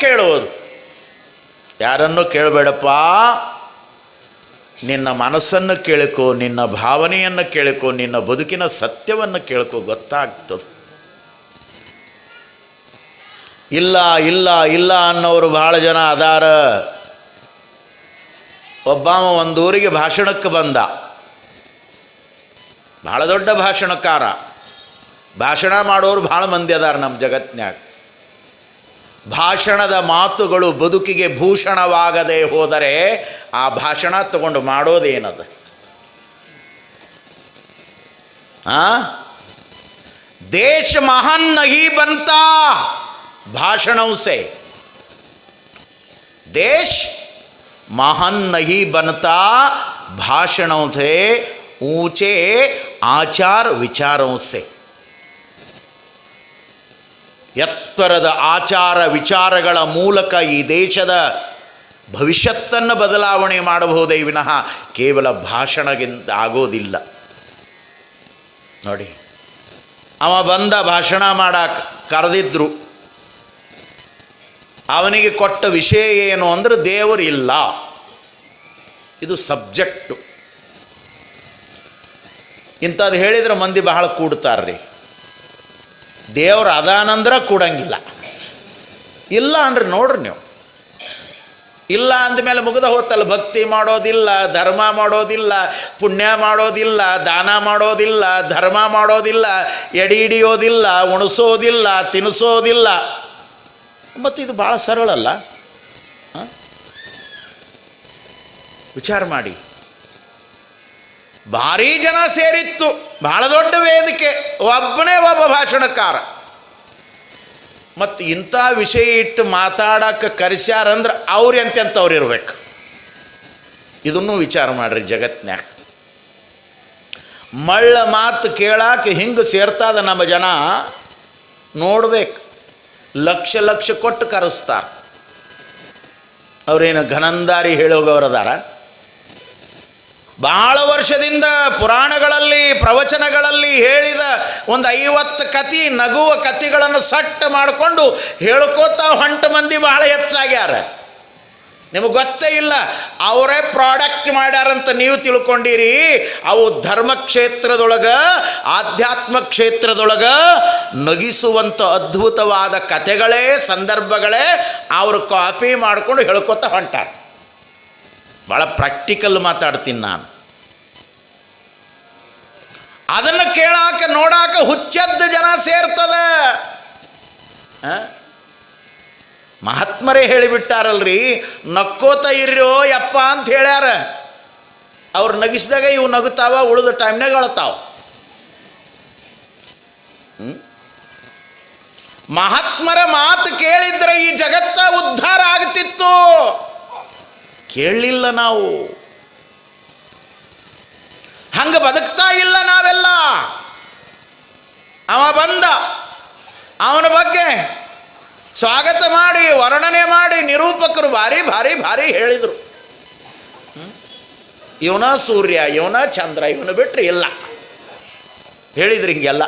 ಕೇಳುವುದು. ಯಾರನ್ನು ಕೇಳಬೇಡಪ್ಪ, ನಿನ್ನ ಮನಸ್ಸನ್ನು ಕೇಳಿಕೋ, ನಿನ್ನ ಭಾವನೆಯನ್ನು ಕೇಳಿಕೋ, ನಿನ್ನ ಬದುಕಿನ ಸತ್ಯವನ್ನು ಕೇಳಿಕೋ, ಗೊತ್ತಾಗ್ತದೆ. ಇಲ್ಲ ಇಲ್ಲ ಇಲ್ಲ ಅನ್ನೋರು ಭಾಳ ಜನ ಅದಾರ. ಒಬ್ಬಾವ ಒಂದೂರಿಗೆ ಭಾಷಣಕ್ಕೆ ಬಂದ, ಭಾಳ ದೊಡ್ಡ ಭಾಷಣಕಾರ. ಭಾಷಣ ಮಾಡೋರು ಭಾಳ ಮಂದಿ ಅದಾರ ನಮ್ಮ ಜಗತ್ನ್ಯಾಗ. ಭಾಷಣದ ಮಾತುಗಳು ಬದುಕಿಗೆ ಭೂಷಣವಾಗದೆ ಹೋದರೆ ಆ ಭಾಷಣ ತಗೊಂಡು ಮಾಡೋದೇನದ? ದೇಶ ಮಹಾನ್ ನಹಿ ಬಂತಾ ಭಾಷಣೋं से, देश महान नहीं बनता भाषणों से, ऊंचे आचार विचारों से. ಎತ್ತರದ ಆಚಾರ ವಿಚಾರಗಳ ಮೂಲಕ ಈ ದೇಶದ ಭವಿಷ್ಯತ್ತನ್ನು ಬದಲಾವಣೆ ಮಾಡಬಹುದೇ ವಿನಃ ಕೇವಲ ಭಾಷಣಗಿಂತ ಆಗೋದಿಲ್ಲ. ನೋಡಿ, ಅವ ಬಂದ ಭಾಷಣ ಮಾಡಕ್ಕೆ ಕರೆದಿದ್ರು. ಅವನಿಗೆ ಕೊಟ್ಟ ವಿಷಯ ಏನು ಅಂದರೆ ದೇವರಿಲ್ಲ, ಇದು ಸಬ್ಜೆಕ್ಟು. ಇಂಥದ್ದು ಹೇಳಿದ್ರೆ ಮಂದಿ ಬಹಳ ಕೂಡ್ತಾರ್ರಿ. ದೇವ್ರು ಅದಾನಂದ್ರೆ ಕೂಡಂಗಿಲ್ಲ, ಇಲ್ಲ ಅಂದ್ರೆ ನೋಡ್ರಿ ನೀವು. ಇಲ್ಲ ಅಂದಮೇಲೆ ಮುಗಿದ ಹೋತಲ್ಲ. ಭಕ್ತಿ ಮಾಡೋದಿಲ್ಲ, ಧರ್ಮ ಮಾಡೋದಿಲ್ಲ, ಪುಣ್ಯ ಮಾಡೋದಿಲ್ಲ, ದಾನ ಮಾಡೋದಿಲ್ಲ, ಧರ್ಮ ಮಾಡೋದಿಲ್ಲ, ಎಡಿ ಹಿಡಿಯೋದಿಲ್ಲ, ಉಣಿಸೋದಿಲ್ಲ, ತಿನ್ನಿಸೋದಿಲ್ಲ. ಮತ್ತು ಇದು ಭಾಳ ಸರಳಲ್ಲ. ವಿಚಾರ ಮಾಡಿ. ಭಾರೀ ಜನ ಸೇರಿತ್ತು, ಭಾಳ ದೊಡ್ಡ ವೇದಿಕೆ, ಒಬ್ಬನೇ ಒಬ್ಬ ಭಾಷಣಕಾರ. ಮತ್ತು ಇಂಥ ವಿಷಯ ಇಟ್ಟು ಮಾತಾಡಕ್ಕೆ ಕರೆಸ್ಯಾರಂದ್ರೆ ಅವ್ರು ಎಂತೆಂಥವ್ರು ಇರ್ಬೇಕು, ಇದನ್ನು ವಿಚಾರ ಮಾಡ್ರಿ. ಜಗತ್ನ್ಯಾಗ ಮಳ್ಳ ಮಾತು ಕೇಳಾಕೆ ಹಿಂಗೆ ಸೇರ್ತಾದ ನಮ್ಮ ಜನ ನೋಡ್ಬೇಕು. ಲಕ್ಷ ಲಕ್ಷ ಕೊಟ್ಟು ಕರೆಸ್ತಾರೆ. ಅವ್ರೇನು ಘನಂದಾರಿ ಹೇಳೋಗವರದಾರ? ಬಹಳ ವರ್ಷದಿಂದ ಪುರಾಣಗಳಲ್ಲಿ ಪ್ರವಚನಗಳಲ್ಲಿ ಹೇಳಿದ ಒಂದು 50 ಕತಿ, ನಗುವ ಕತಿಗಳನ್ನು ಸಟ್ಟ ಮಾಡಿಕೊಂಡು ಹೇಳ್ಕೋತಾ ಹೊಂಟ ಮಂದಿ ಬಹಳ ಹೆಚ್ಚಾಗ್ಯಾರ. ನಿಮಗೆ ಗೊತ್ತೇ ಇಲ್ಲ, ಅವರೇ ಪ್ರಾಡಕ್ಟ್ ಮಾಡ್ಯಾರಂತ ನೀವು ತಿಳ್ಕೊಂಡಿರಿ. ಅವು ಧರ್ಮ ಕ್ಷೇತ್ರದೊಳಗೆ, ಆಧ್ಯಾತ್ಮ ಕ್ಷೇತ್ರದೊಳಗೆ ನಗಿಸುವಂಥ ಅದ್ಭುತವಾದ ಕಥೆಗಳೇ, ಸಂದರ್ಭಗಳೇ ಅವರು ಕಾಪಿ ಮಾಡಿಕೊಂಡು ಹೇಳ್ಕೊತಾ ಹೊಂಟಾರ. ಭಾಳ ಪ್ರಾಕ್ಟಿಕಲ್ ಮಾತಾಡ್ತೀನಿ ನಾನು. ಅದನ್ನು ಕೇಳಾಕ ನೋಡಾಕ ಹುಚ್ಚದ್ದ ಜನ ಸೇರ್ತದ. ಮಹಾತ್ಮರೇ ಹೇಳಿಬಿಟ್ಟಾರಲ್ರಿ, ನಕ್ಕೋತ ಇರ್ರೋ ಯಪ್ಪ ಅಂತ ಹೇಳ್ಯಾರ. ಅವ್ರು ನಗಿಸಿದಾಗ ಇವು ನಗುತ್ತಾವ, ಉಳಿದ ಟೈಮ್ನಾಗ ಅಳ್ತಾವ. ಮಹಾತ್ಮರ ಮಾತು ಕೇಳಿದ್ರೆ ಈ ಜಗತ್ತ ಉದ್ಧಾರ ಆಗ್ತಿತ್ತು. ಕೇಳಲಿಲ್ಲ ನಾವು, ಹಂಗೆ ಬದುಕ್ತಾ ಇಲ್ಲ ನಾವೆಲ್ಲ. ಅವ ಬಂದ, ಅವನ ಬಗ್ಗೆ ಸ್ವಾಗತ ಮಾಡಿ, ವರ್ಣನೆ ಮಾಡಿ ನಿರೂಪಕರು ಭಾರಿ ಭಾರಿ ಭಾರಿ ಹೇಳಿದರು. ಇವನ ಸೂರ್ಯ, ಇವನ ಚಂದ್ರ, ಇವನು ಬಿಟ್ಟರೆ ಇಲ್ಲ ಹೇಳಿದ್ರು. ಹಿಂಗೆಲ್ಲ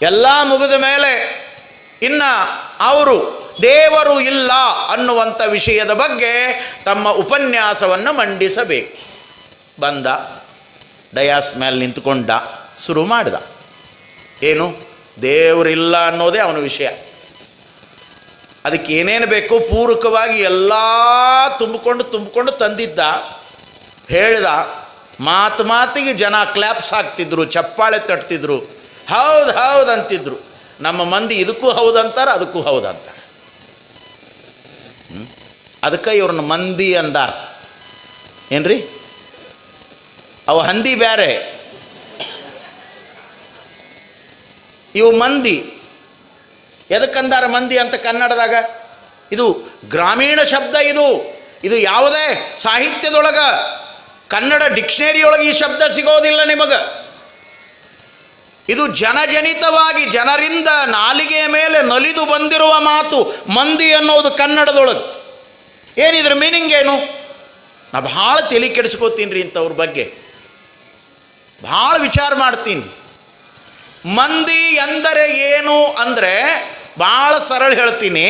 ಎಲ್ಲ ಮುಗಿದ ಮೇಲೆ ಇನ್ನು ಅವರು ದೇವರು ಇಲ್ಲ ಅನ್ನುವಂಥ ವಿಷಯದ ಬಗ್ಗೆ ತಮ್ಮ ಉಪನ್ಯಾಸವನ್ನು ಮಂಡಿಸಬೇಕು. ಬಂದ, ಡಯಾಸ್ ಮೇಲೆ ನಿಂತ್ಕೊಂಡ, ಶುರು ಮಾಡಿದ. ಏನು? ದೇವರಿಲ್ಲ ಅನ್ನೋದೇ ಅವನ ವಿಷಯ. ಅದಕ್ಕೆ ಏನೇನು ಬೇಕು ಪೂರಕವಾಗಿ ಎಲ್ಲ ತುಂಬಿಕೊಂಡು ತಂದಿದ್ದ. ಹೇಳಿದ. ಮಾತಿಗೆ ಜನ ಕ್ಲ್ಯಾಪ್ಸ್ ಹಾಕ್ತಿದ್ರು, ಚಪ್ಪಾಳೆ ತಟ್ತಿದ್ರು, ಹೌದು ಹೌದು ಅಂತಿದ್ರು. ನಮ್ಮ ಮಂದಿ ಇದಕ್ಕೂ ಹೌದಂತಾರೆ, ಅದಕ್ಕೂ ಹೌದಂತಾರೆ. ಅದಕ್ಕೆ ಇವ್ರನ್ನ ಮಂದಿ ಅಂದಾರ. ಏನ್ರಿ? ಅವ ಹಂದಿ ಬೇರೆ, ಇವು ಮಂದಿ. ಎದಕ್ಕಂದಾರ ಮಂದಿ ಅಂತ ಕನ್ನಡದಾಗ? ಇದು ಗ್ರಾಮೀಣ ಶಬ್ದ. ಇದು ಯಾವುದೇ ಸಾಹಿತ್ಯದೊಳಗೆ, ಕನ್ನಡ ಡಿಕ್ಷನರಿಯೊಳಗೆ ಈ ಶಬ್ದ ಸಿಗೋದಿಲ್ಲ ನಿಮಗೆ. ಇದು ಜನಜನಿತವಾಗಿ ಜನರಿಂದ ನಾಲಿಗೆಯ ಮೇಲೆ ನಲಿದು ಬಂದಿರುವ ಮಾತು ಮಂದಿ ಅನ್ನೋದು ಕನ್ನಡದೊಳಗೆ. ಏನಿದ್ರ ಮೀನಿಂಗ್ ಏನು? ನಾ ಭಾಳ ತಲೆ ಕೆಡಿಸ್ಕೋತೀನಿ ರೀ ಇಂಥವ್ರ ಬಗ್ಗೆ, ಭಾಳ ವಿಚಾರ ಮಾಡ್ತೀನಿ. ಮಂದಿ ಎಂದರೆ ಏನು ಅಂದರೆ ಭಾಳ ಸರಳ ಹೇಳ್ತೀನಿ.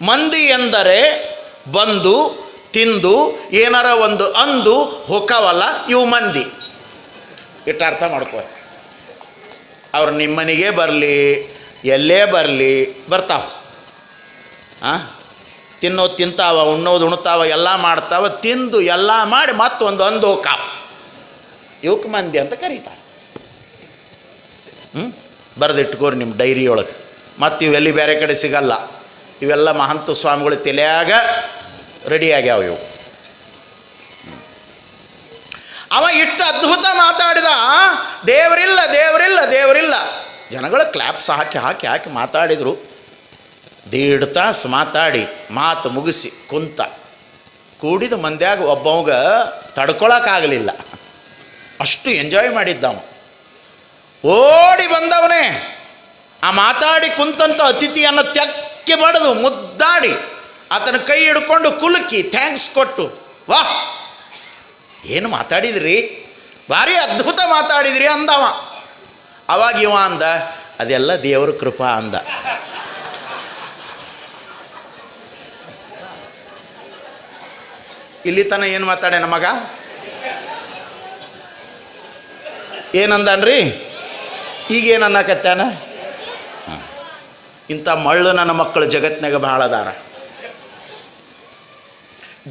ಮಂದಿ ಎಂದರೆ ಬಂದು ತಿಂದು ಏನಾರ ಒಂದು ಅಂದು ಹೊಕ್ಕವಲ್ಲ, ಇವು ಮಂದಿ. ಇಟ್ಟು ಅರ್ಥ ಮಾಡ್ಕೋ. ಅವ್ರು ನಿಮ್ಮನೆಗೆ ಬರಲಿ, ಎಲ್ಲೇ ಬರಲಿ, ಬರ್ತಾವ. ತಿನ್ನೋದು ತಿಂತಾವ, ಉಣ್ಣೋದು ಉಣ್ತಾವ, ಎಲ್ಲ ಮಾಡ್ತಾವ. ತಿಂದು ಎಲ್ಲ ಮಾಡಿ ಮತ್ತೊಂದು ಅಂದು ಹೋಕಾವ. ಇವಕ್ಕೆ ಮಂದಿ ಅಂತ ಕರೀತಾರೆ. ಬರೆದಿಟ್ಕೋರಿ ನಿಮ್ಮ ಡೈರಿಯೊಳಗೆ. ಮತ್ತು ಇವೆಲ್ಲಿ ಬೇರೆ ಕಡೆ ಸಿಗಲ್ಲ. ಇವೆಲ್ಲ ಮಹಂತ ಸ್ವಾಮಿಗಳ ತಲೆಯಾಗ ರೆಡಿಯಾಗ್ಯಾವ ಇವು. ಅವ ಇಷ್ಟು ಅದ್ಭುತ ಮಾತಾಡಿದ. ದೇವರಿಲ್ಲ ದೇವರಿಲ್ಲ ದೇವರಿಲ್ಲ. ಜನಗಳು ಕ್ಲಾಪ್ಸ್ ಹಾಕಿ ಹಾಕಿ ಹಾಕಿ ಮಾತಾಡಿದರು. 1.5 ತಾಸು ಮಾತಾಡಿ ಮಾತು ಮುಗಿಸಿ ಕುಂತ. ಕೂಡಿದ ಮಂದ್ಯಾಗ ಒಬ್ಬವಾಗ ತಡ್ಕೊಳಕ್ಕಾಗಲಿಲ್ಲ. ಅಷ್ಟು ಎಂಜಾಯ್ ಮಾಡಿದ್ದವ. ಓಡಿ ಬಂದವನೇ ಆ ಮಾತಾಡಿ ಕುಂತಂಥ ಅತಿಥಿಯನ್ನು ತೆಕ್ಕಿ ಬಡಿದು ಮುದ್ದಾಡಿ ಆತನ ಕೈ ಹಿಡ್ಕೊಂಡು ಕುಲುಕಿ ಥ್ಯಾಂಕ್ಸ್ ಕೊಟ್ಟು, ವಾಹ್ ಏನು ಮಾತಾಡಿದ್ರಿ, ಭಾರಿ ಅದ್ಭುತ ಮಾತಾಡಿದ್ರಿ ಅಂದವ. ಅವಾಗ ಇವ ಅಂದ, ಅದೆಲ್ಲ ದೇವರ ಕೃಪಾ ಅಂದ. ಇಲ್ಲಿ ತನ ಏನು ಮಾತಾಡ್ಯಾನ ಮಗ? ಏನಂದನ್ರಿ? ಈಗೇನು ಅನ್ನಕತ್ತಾನ? ಇಂಥ ಮಳ್ಳು ನನ್ನ ಮಕ್ಕಳು ಜಗತ್ತಿನಾಗ ಭಾಳ ಅದಾರ.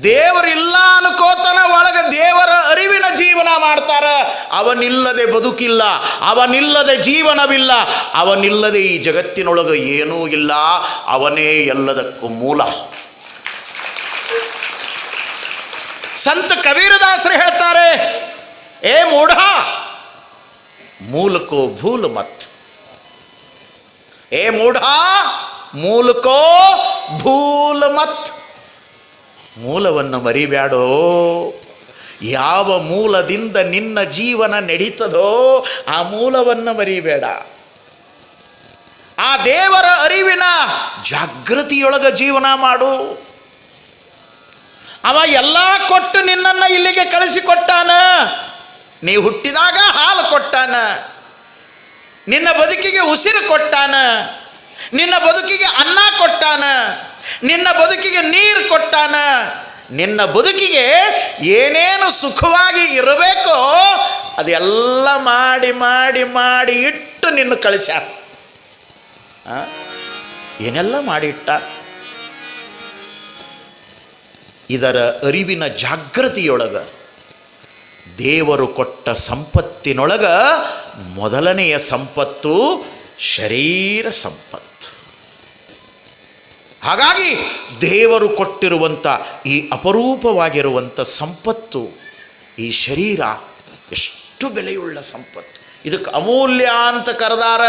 ದೇವರಿಲ್ಲ ಅನ್ಕೋತನ ಒಳಗೆ ದೇವರ ಅರಿವಿನ ಜೀವನ ಮಾಡ್ತಾರ. ಅವನಿಲ್ಲದೆ ಬದುಕಿಲ್ಲ, ಅವನಿಲ್ಲದೆ ಜೀವನವಿಲ್ಲ, ಅವನಿಲ್ಲದೆ ಈ ಜಗತ್ತಿನೊಳಗೆ ಏನೂ ಇಲ್ಲ. ಅವನೇ ಎಲ್ಲದಕ್ಕೂ ಮೂಲ. ಸಂತ ಕಬೀರದಾಸರು ಹೇಳ್ತಾರೆ, ಏ ಮೂಢ, ಮೂಲಕೋ ಭೂಲ್ ಮತ್. ಏ ಮೂಢ, ಮೂಲಕೋ ಭೂಲ್ ಮತ್. ಮೂಲವನ್ನು ಮರಿಬ್ಯಾಡೋ. ಯಾವ ಮೂಲದಿಂದ ನಿನ್ನ ಜೀವನ ನಡೀತದೋ ಆ ಮೂಲವನ್ನು ಮರಿಬೇಡ. ಆ ದೇವರ ಅರಿವಿನ ಜಾಗೃತಿಯೊಳಗೆ ಜೀವನ ಮಾಡು. ಅವ ಎಲ್ಲ ಕೊಟ್ಟು ನಿನ್ನನ್ನು ಇಲ್ಲಿಗೆ ಕಳಿಸಿಕೊಟ್ಟಾನ. ನೀ ಹುಟ್ಟಿದಾಗ ಹಾಲು ಕೊಟ್ಟಾನ, ನಿನ್ನ ಬದುಕಿಗೆ ಉಸಿರು ಕೊಟ್ಟಾನ, ನಿನ್ನ ಬದುಕಿಗೆ ಅನ್ನ ಕೊಟ್ಟಾನ, ನಿನ್ನ ಬದುಕಿಗೆ ನೀರು ಕೊಟ್ಟಾನ, ನಿನ್ನ ಬದುಕಿಗೆ ಏನೇನು ಸುಖವಾಗಿ ಇರಬೇಕೋ ಅದೆಲ್ಲ ಮಾಡಿ ಮಾಡಿ ಮಾಡಿ ಇಟ್ಟು ನಿನ್ನ ಕಳಿಸ್ಯಾರ. ಏನೆಲ್ಲ ಮಾಡಿ ಇಟ್ಟ. ಇದರ ಅರಿವಿನ ಜಾಗೃತಿಯೊಳಗ ದೇವರು ಕೊಟ್ಟ ಸಂಪತ್ತಿನೊಳಗ ಮೊದಲನೆಯ ಸಂಪತ್ತು ಶರೀರ ಸಂಪತ್ತು. ಹಾಗಾಗಿ ದೇವರು ಕೊಟ್ಟಿರುವಂಥ ಈ ಅಪರೂಪವಾಗಿರುವಂಥ ಸಂಪತ್ತು ಈ ಶರೀರ ಎಷ್ಟು ಬೆಲೆಯುಳ್ಳ ಸಂಪತ್ತು. ಇದಕ್ಕೆ ಅಮೂಲ್ಯ ಅಂತ ಕರೆದಾರ.